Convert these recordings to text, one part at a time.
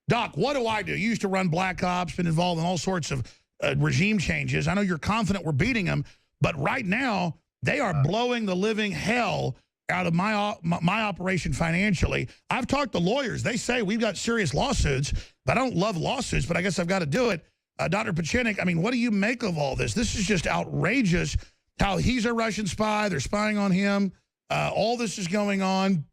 Doc, what do I do? You used to run Black Ops, been involved in all sorts of regime changes. I know you're confident we're beating them, but right now they are blowing the living hell out of my operation financially. I've talked to lawyers. They say we've got serious lawsuits, but I don't love lawsuits, but I guess I've got to do it. Dr. Pieczenik, I mean, what do you make of all this? This is just outrageous how he's a Russian spy. They're spying on him. All this is going on.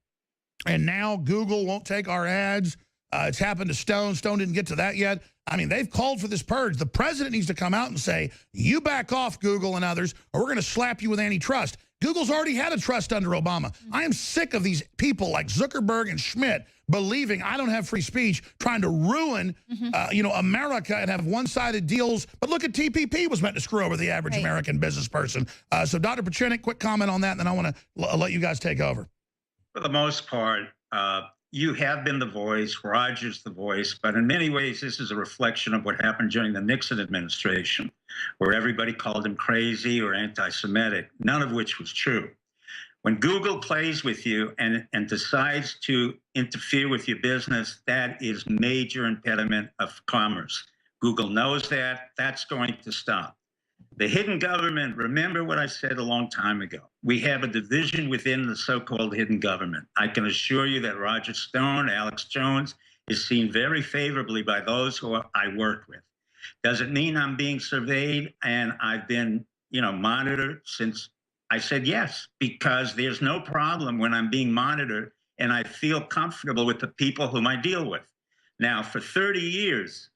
And now Google won't take our ads. It's happened to Stone. Stone didn't get to that yet. I mean, they've called for this purge. The president needs to come out and say, you back off, Google and others, or we're going to slap you with antitrust. Google's already had a trust under Obama. I am sick of these people like Zuckerberg and Schmidt believing I don't have free speech, trying to ruin, America and have one-sided deals. But look at TPP was meant to screw over the average American business person. So Dr. Pieczenik, quick comment on that, and then I want to let you guys take over. For the most part, you have been the voice, Roger's the voice, but in many ways, this is a reflection of what happened during the Nixon administration, where everybody called him crazy or anti-Semitic, none of which was true. When Google plays with you and decides to interfere with your business, that is major impediment of commerce. Google knows that. That's going to stop. The hidden government, remember what I said a long time ago. We have a division within the so-called hidden government. I can assure you that Roger Stone, Alex Jones, is seen very favorably by those who I work with. Does it mean I'm being surveyed and I've been, monitored since? I said yes, because there's no problem when I'm being monitored and I feel comfortable with the people whom I deal with. Now, for 30 years,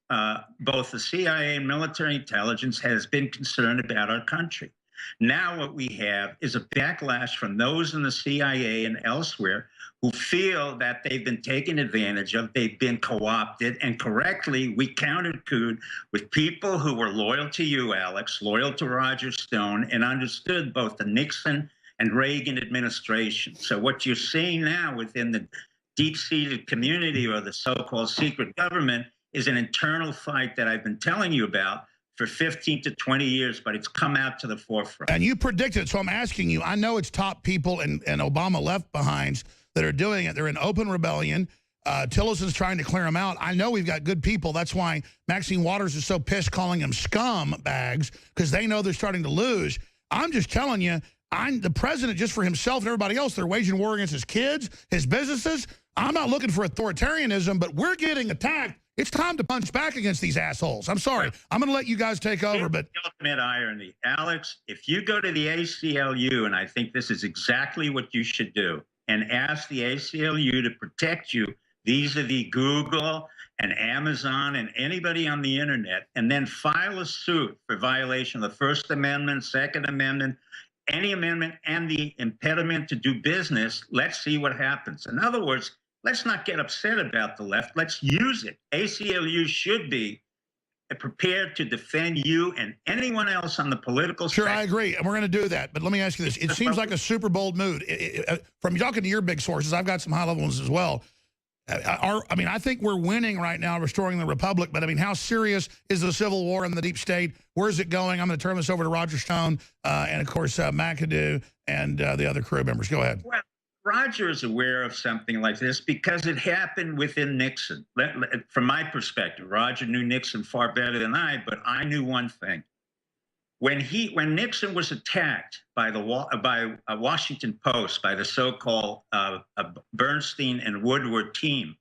both the CIA and military intelligence has been concerned about our country. Now what we have is a backlash from those in the CIA and elsewhere who feel that they've been taken advantage of, they've been co-opted, and correctly, we counter-couped with people who were loyal to you, Alex, loyal to Roger Stone, and understood both the Nixon and Reagan administration. So what you're seeing now within the deep-seated community or the so-called secret government is an internal fight that I've been telling you about for 15 to 20 years, but it's come out to the forefront. And you predicted it, so I'm asking you, I know it's top people and Obama left behinds that are doing it. They're in open rebellion. Tillerson's trying to clear them out. I know we've got good people. That's why Maxine Waters is so pissed calling them scum bags, because they know they're starting to lose. I'm just telling you, the president, just for himself and everybody else, they're waging war against his kids, his businesses. I'm not looking for authoritarianism, but we're getting attacked. It's time to punch back against these assholes. I'm sorry. I'm going to let you guys take over, but the ultimate irony, Alex, if you go to the ACLU, and I think this is exactly what you should do, and ask the ACLU to protect you vis-a-vis Google and Amazon and anybody on the internet, and then file a suit for violation of the First Amendment, Second Amendment, any amendment, and the impediment to do business, let's see what happens. In other words, let's not get upset about the left. Let's use it. ACLU should be prepared to defend you and anyone else on the political Sure, spectrum. I agree, and we're going to do that. But let me ask you this. It seems like a super bold move. From talking to your big sources, I've got some high-level ones as well. I think we're winning right now, restoring the republic. But, I mean, how serious is the civil war in the deep state? Where's it going? I'm going to turn this over to Roger Stone and, of course, McAdoo and the other crew members. Go ahead. Well, Roger is aware of something like this because it happened within Nixon. From my perspective, Roger knew Nixon far better than I, but I knew one thing. When Nixon was attacked by Washington Post, by the so-called Bernstein and Woodward team,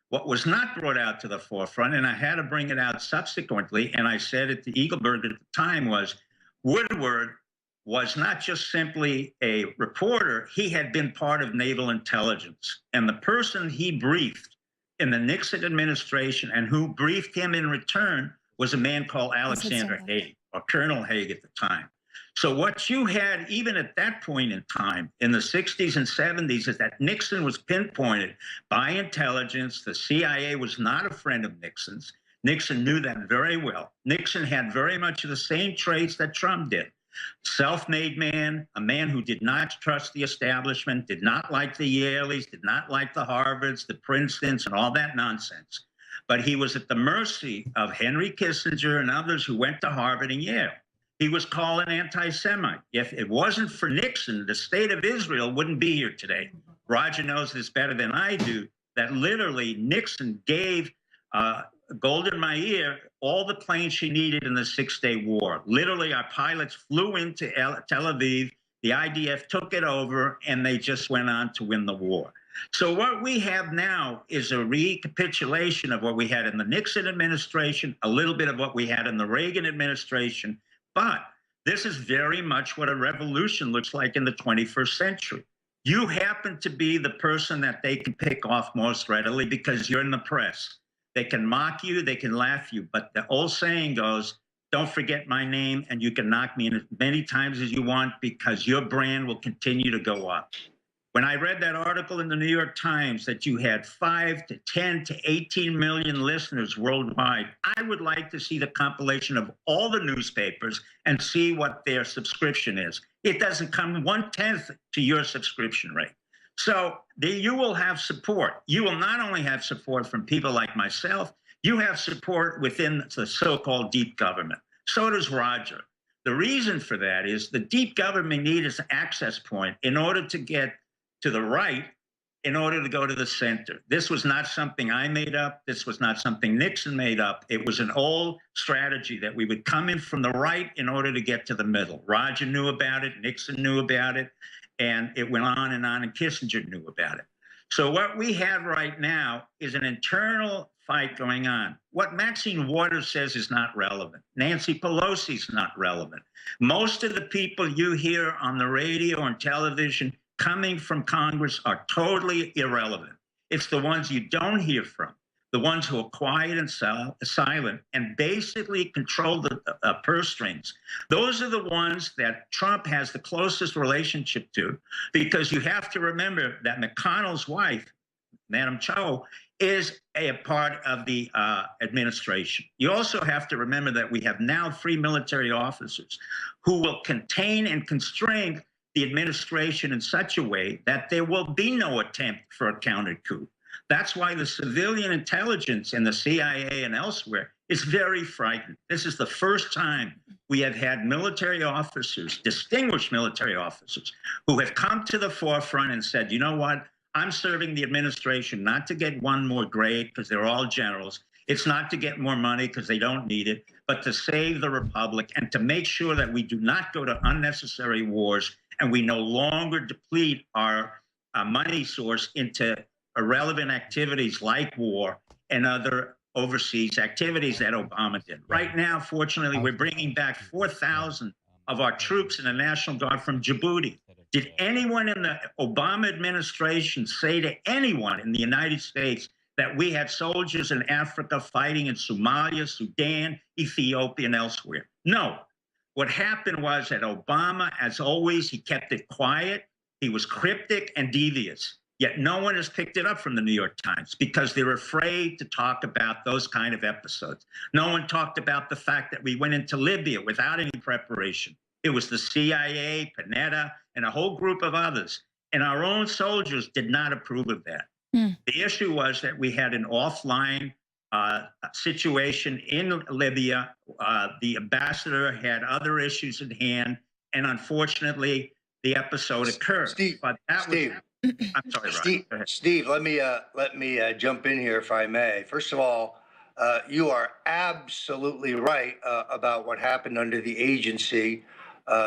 what was not brought out to the forefront, and I had to bring it out subsequently, and I said it to Eagleberg at the time, was Woodward was not just simply a reporter, he had been part of naval intelligence. And the person he briefed in the Nixon administration and who briefed him in return was a man called Alexander Haig, or Colonel Haig at the time. So what you had, even at that point in time, in the 60s and 70s, is that Nixon was pinpointed by intelligence. The CIA was not a friend of Nixon's. Nixon knew that very well. Nixon had very much of the same traits that Trump did. Self-made man, a man who did not trust the establishment, did not like the Yaleys, did not like the Harvards, the Princetons, and all that nonsense. But he was at the mercy of Henry Kissinger and others who went to Harvard and Yale. He was called an anti-Semite. If it wasn't for Nixon, the state of Israel wouldn't be here today. Roger knows this better than I do, that literally Nixon gave gold in my ear, all the planes she needed in the Six-Day War. Literally, our pilots flew into Tel Aviv, the IDF took it over, and they just went on to win the war. So what we have now is a recapitulation of what we had in the Nixon administration, a little bit of what we had in the Reagan administration, but this is very much what a revolution looks like in the 21st century. You happen to be the person that they can pick off most readily because you're in the press. They can mock you, they can laugh you, but the old saying goes, don't forget my name, and you can knock me in as many times as you want because your brand will continue to go up. When I read that article in the New York Times that you had 5 to 10 to 18 million listeners worldwide, I would like to see the compilation of all the newspapers and see what their subscription is. It doesn't come 1/10 to your subscription rate. So you will have support. You will not only have support from people like myself, you have support within the so-called deep government. So does Roger. The reason for that is the deep government needs an access point in order to get to the right, in order to go to the center. This was not something I made up. This was not something Nixon made up. It was an old strategy that we would come in from the right in order to get to the middle. Roger knew about it, Nixon knew about it, and it went on, and Kissinger knew about it. So what we have right now is an internal fight going on. What Maxine Waters says is not relevant. Nancy Pelosi is not relevant. Most of the people you hear on the radio and television coming from Congress are totally irrelevant. It's the ones you don't hear from, the ones who are quiet and silent and basically control the purse strings. Those are the ones that Trump has the closest relationship to, because you have to remember that McConnell's wife, Madam Cho, is a part of the administration. You also have to remember that we have now 3 military officers who will contain and constrain the administration in such a way that there will be no attempt for a counter coup. That's why the civilian intelligence in the CIA and elsewhere is very frightened. This is the first time we have had military officers, distinguished military officers, who have come to the forefront and said, you know what, I'm serving the administration not to get one more grade because they're all generals. It's not to get more money because they don't need it, but to save the republic and to make sure that we do not go to unnecessary wars and we no longer deplete our money source into irrelevant activities like war and other overseas activities that Obama did. Right now, fortunately, we're bringing back 4,000 of our troops in the National Guard from Djibouti. Did anyone in the Obama administration say to anyone in the United States that we had soldiers in Africa fighting in Somalia, Sudan, Ethiopia, and elsewhere? No. What happened was that Obama, as always, he kept it quiet. He was cryptic and devious. Yet no one has picked it up from the New York Times because they're afraid to talk about those kind of episodes. No one talked about the fact that we went into Libya without any preparation. It was the CIA, Panetta, and a whole group of others. And our own soldiers did not approve of that. The issue was that we had an offline situation in Libya. The ambassador had other issues at hand, and unfortunately, the episode occurred. Steve, but that Steve, was, I'm sorry, Steve, let me jump in here if I may. First of all, you are absolutely right about what happened under the agency,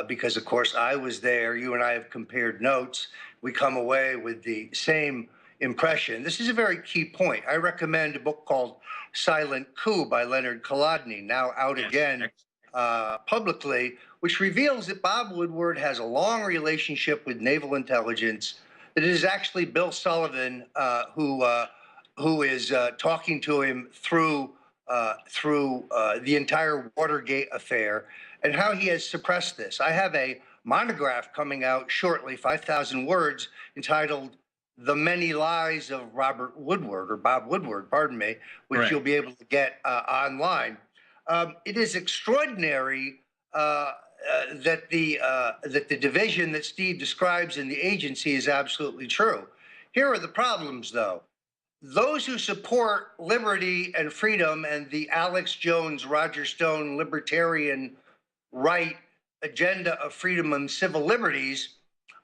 because of course I was there. You and I have compared notes. We come away with the same impression. This is a very key point. I recommend a book called Silent Coup by Leonard Kolodny, now out again publicly, which reveals that Bob Woodward has a long relationship with naval intelligence. It is actually Bill Sullivan who is talking to him through the entire Watergate affair and how he has suppressed this. I have a monograph coming out shortly, 5,000 words, entitled The Many Lies of Robert Woodward, or Bob Woodward, pardon me, which Right. you'll be able to get online. It is extraordinary that the division that Steve describes in the agency is absolutely true. Here are the problems, though. Those who support liberty and freedom and the Alex Jones, Roger Stone libertarian right agenda of freedom and civil liberties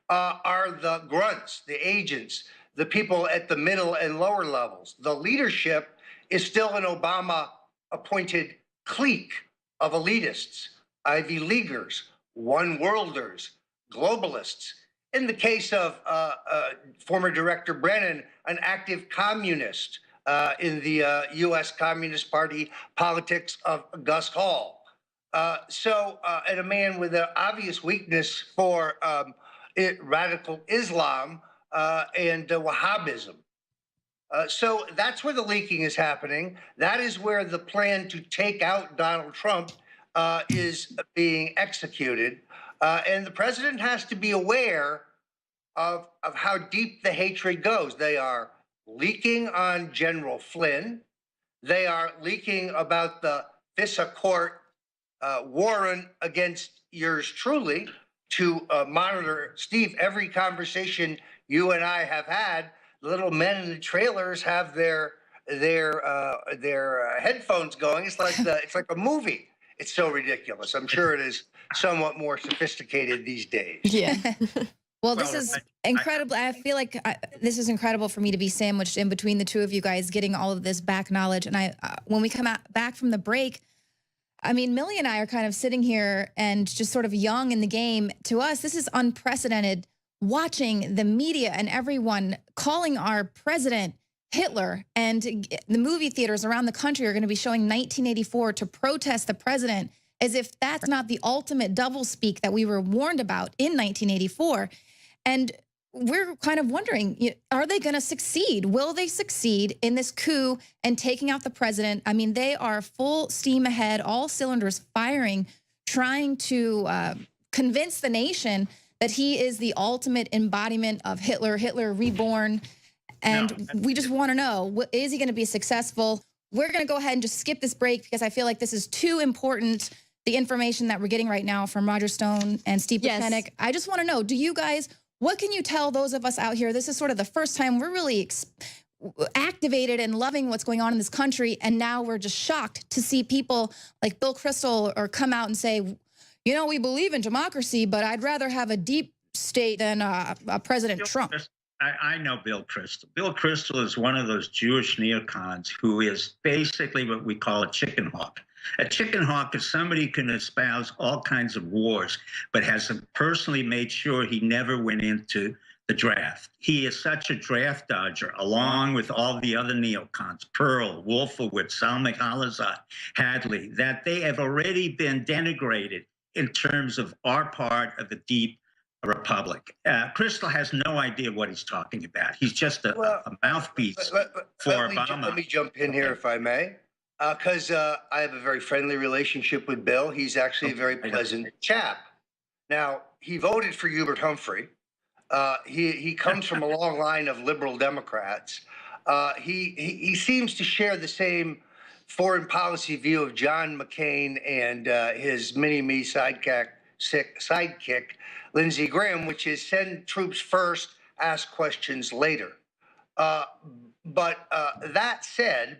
are the grunts, the agents, the people at the middle and lower levels. The leadership is still an Obama-appointed clique of elitists, Ivy Leaguers, one-worlders, globalists. In the case of former Director Brennan, an active communist in the U.S. Communist Party politics of Gus Hall. And a man with an obvious weakness for radical Islam and Wahhabism. So that's where the leaking is happening. That is where the plan to take out Donald Trump is being executed. And the president has to be aware of how deep the hatred goes. They are leaking on General Flynn. They are leaking about the FISA court warrant against yours truly to monitor, Steve, every conversation you and I have had. Little men in the trailers have their headphones going. It's like a movie. It's so ridiculous. I'm sure it is somewhat more sophisticated these days. Yeah. Well, this is incredible. I feel like this is incredible for me to be sandwiched in between the two of you guys, getting all of this back knowledge. And when we come back from the break, I mean, Millie and I are kind of sitting here and just sort of young in the game. To us, this is unprecedented. Watching the media and everyone calling our president Hitler, and the movie theaters around the country are going to be showing 1984 to protest the president, as if that's not the ultimate doublespeak that we were warned about in 1984. And we're kind of wondering, are they going to succeed? Will they succeed in this coup and taking out the president? I mean, they are full steam ahead, all cylinders firing, trying to convince the nation that he is the ultimate embodiment of Hitler, Hitler reborn. And we just want to know, is he going to be successful? We're going to go ahead and just skip this break because I feel like this is too important, the information that we're getting right now from Roger Stone and Steve Pieczenik. I just want to know, do you guys, what can you tell those of us out here? This is sort of the first time we're really activated and loving what's going on in this country. And now we're just shocked to see people like Bill Kristol or come out and say, you know, we believe in democracy, but I'd rather have a deep state than President Trump. I know Bill Kristol. Bill Kristol is one of those Jewish neocons who is basically what we call a chicken hawk. A chicken hawk is somebody who can espouse all kinds of wars, but has personally made sure he never went into the draft. He is such a draft dodger, along with all the other neocons, Pearl, Wolfowitz, Salma Khalilzad, Hadley, that they have already been denigrated in terms of our part of the deep republic. Kristol has no idea what he's talking about. He's just a mouthpiece for Obama. Let me jump in here, if I may, because I have a very friendly relationship with Bill. He's actually a very pleasant chap. Now, he voted for Hubert Humphrey. He comes from a long line of liberal Democrats. He seems to share the same foreign policy view of John McCain and his mini-me sidekick, Lindsey Graham, which is send troops first, ask questions later. But that said,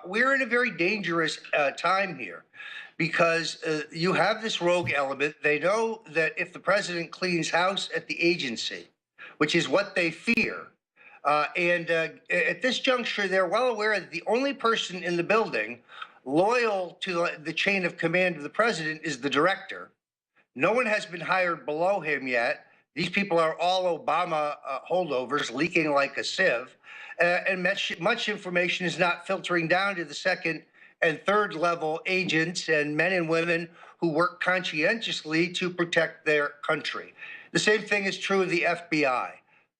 we're in a very dangerous time here because you have this rogue element. They know that if the president cleans house at the agency, which is what they fear, and at this juncture, they're well aware that the only person in the building loyal to the chain of command of the president is the director. No one has been hired below him yet. These people are all Obama holdovers, leaking like a sieve. And much information is not filtering down to the second and third level agents and men and women who work conscientiously to protect their country. The same thing is true of the FBI.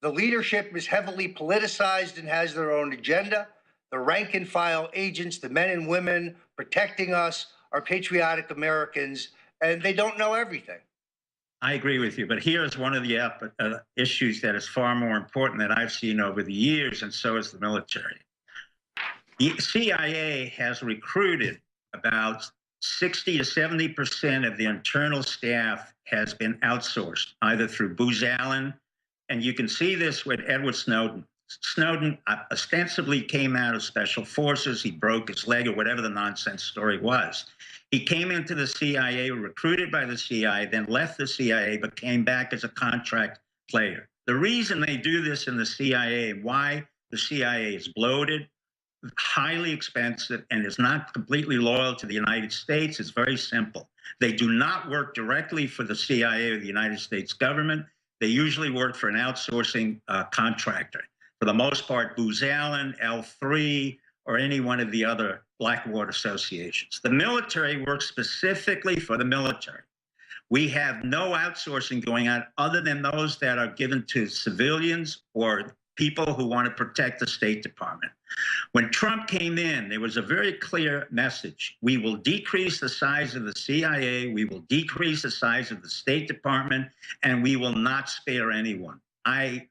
The leadership is heavily politicized and has their own agenda. The rank and file agents, the men and women protecting us, are patriotic Americans, and they don't know everything. I agree with you, but here's one of the issues that is far more important that I've seen over the years, and so is the military. The CIA has recruited about 60 to 70% of the internal staff has been outsourced, either through Booz Allen, and you can see this with Edward Snowden. Snowden ostensibly came out of special forces. He broke his leg or whatever the nonsense story was. He came into the CIA, recruited by the CIA, then left the CIA, but came back as a contract player. The reason they do this in the CIA, why the CIA is bloated, highly expensive and is not completely loyal to the United States is very simple. They do not work directly for the CIA or the United States government. They usually work for an outsourcing contractor. For the most part, Booz Allen, L3, or any one of the other Blackwater associations. The military works specifically for the military. We have no outsourcing going on other than those that are given to civilians or people who want to protect the State Department. When Trump came in, there was a very clear message. We will decrease the size of the CIA, we will decrease the size of the State Department, and we will not spare anyone. I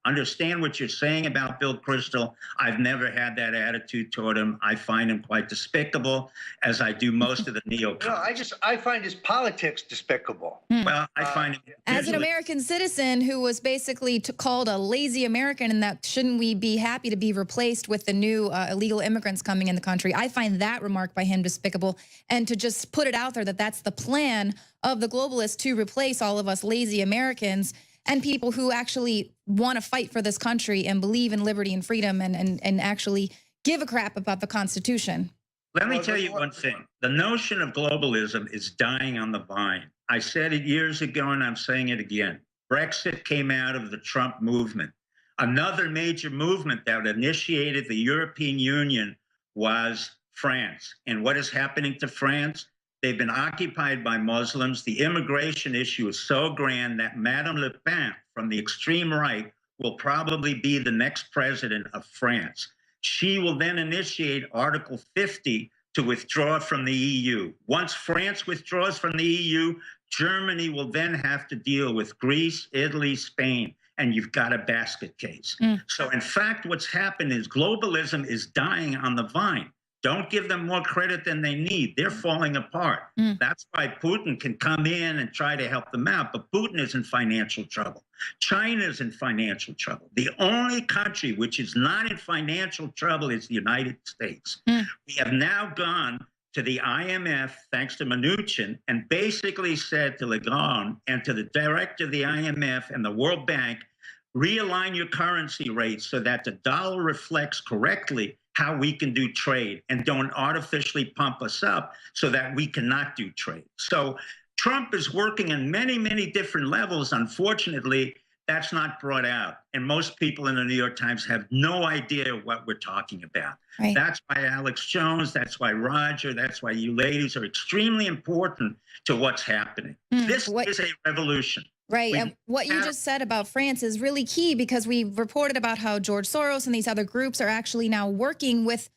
understand what you're saying about Bill Kristol. I've never had that attitude toward him. I find him quite despicable, as I do most of the neocons. No, I find his politics despicable. Well, I find him as an American citizen who was basically called a lazy American, and that shouldn't we be happy to be replaced with the new illegal immigrants coming in the country? I find that remark by him despicable, and to just put it out there that that's the plan of the globalists to replace all of us lazy Americans and people who actually want to fight for this country and believe in liberty and freedom and actually give a crap about the Constitution. Let me tell you one thing. The notion of globalism is dying on the vine. I said it years ago, and I'm saying it again. Brexit came out of the Trump movement. Another major movement that initiated the European Union was France. And what is happening to France? They've been occupied by Muslims. The immigration issue is so grand that Madame Le Pen from the extreme right will probably be the next president of France. She will then initiate Article 50 to withdraw from the EU. Once France withdraws from the EU, Germany will then have to deal with Greece, Italy, Spain, and you've got a basket case. So in fact, what's happened is globalism is dying on the vine. Don't give them more credit than they need. They're falling apart. That's why Putin can come in and try to help them out. But Putin is in financial trouble. China is in financial trouble. The only country which is not in financial trouble is the United States. We have now gone to the IMF, thanks to Mnuchin, and basically said to Lagarde and to the director of the IMF and the World Bank, realign your currency rates so that the dollar reflects correctly how we can do trade and don't artificially pump us up so that we cannot do trade. So Trump is working on many, many different levels. Unfortunately, that's not brought out. And most people in the New York Times have no idea what we're talking about. Right. That's why Alex Jones, that's why Roger, that's why you ladies are extremely important to what's happening. This is a revolution. Right. And what you just said about France is really key, because we reported about how George Soros and these other groups are actually now working with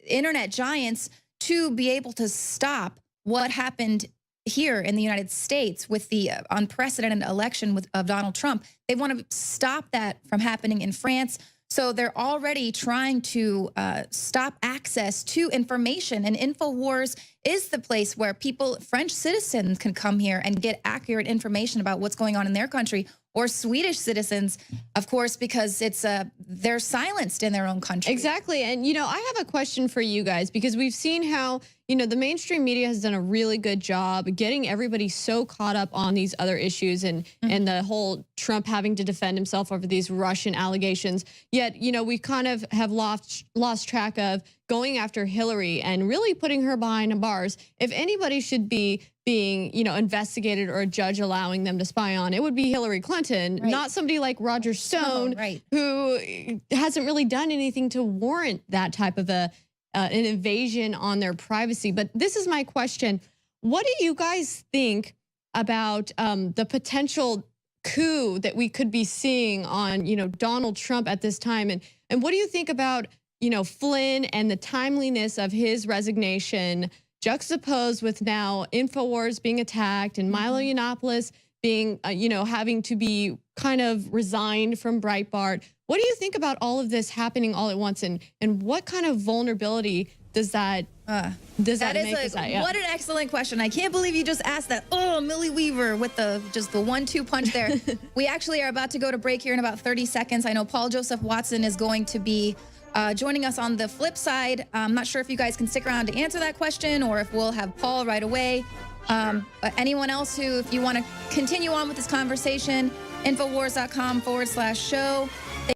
internet giants to be able to stop what happened here in the United States with the unprecedented election of Donald Trump. They want to stop that from happening in France. So they're already trying to stop access to information. And InfoWars is the place where people, French citizens, can come here and get accurate information about what's going on in their country, or Swedish citizens, of course, because it's they're silenced in their own country. Exactly. And, you know, I have a question for you guys, because we've seen how, you know, the mainstream media has done a really good job getting everybody so caught up on these other issues and the whole Trump having to defend himself over these Russian allegations. Yet, you know, we kind of have lost track of going after Hillary and really putting her behind bars. If anybody should be being, you know, investigated or a judge allowing them to spy on, it would be Hillary Clinton, not somebody like Roger Stone, who hasn't really done anything to warrant that type of an invasion on their privacy. But this is my question. What do you guys think about the potential coup that we could be seeing on, you know, Donald Trump at this time? And what do you think about, you know, Flynn and the timeliness of his resignation, juxtaposed with now InfoWars being attacked and Milo Yiannopoulos being, you know, having to be kind of resigned from Breitbart? What do you think about all of this happening all at once, and what kind of vulnerability does that make us at? What an excellent question. I can't believe you just asked that. Oh, Millie Weaver with just the 1-2 punch there. We actually are about to go to break here in about 30 seconds. I know Paul Joseph Watson is going to be joining us on the flip side. I'm not sure if you guys can stick around to answer that question, or if we'll have Paul right away. But anyone else who, if you want to continue on with this conversation, Infowars.com/show.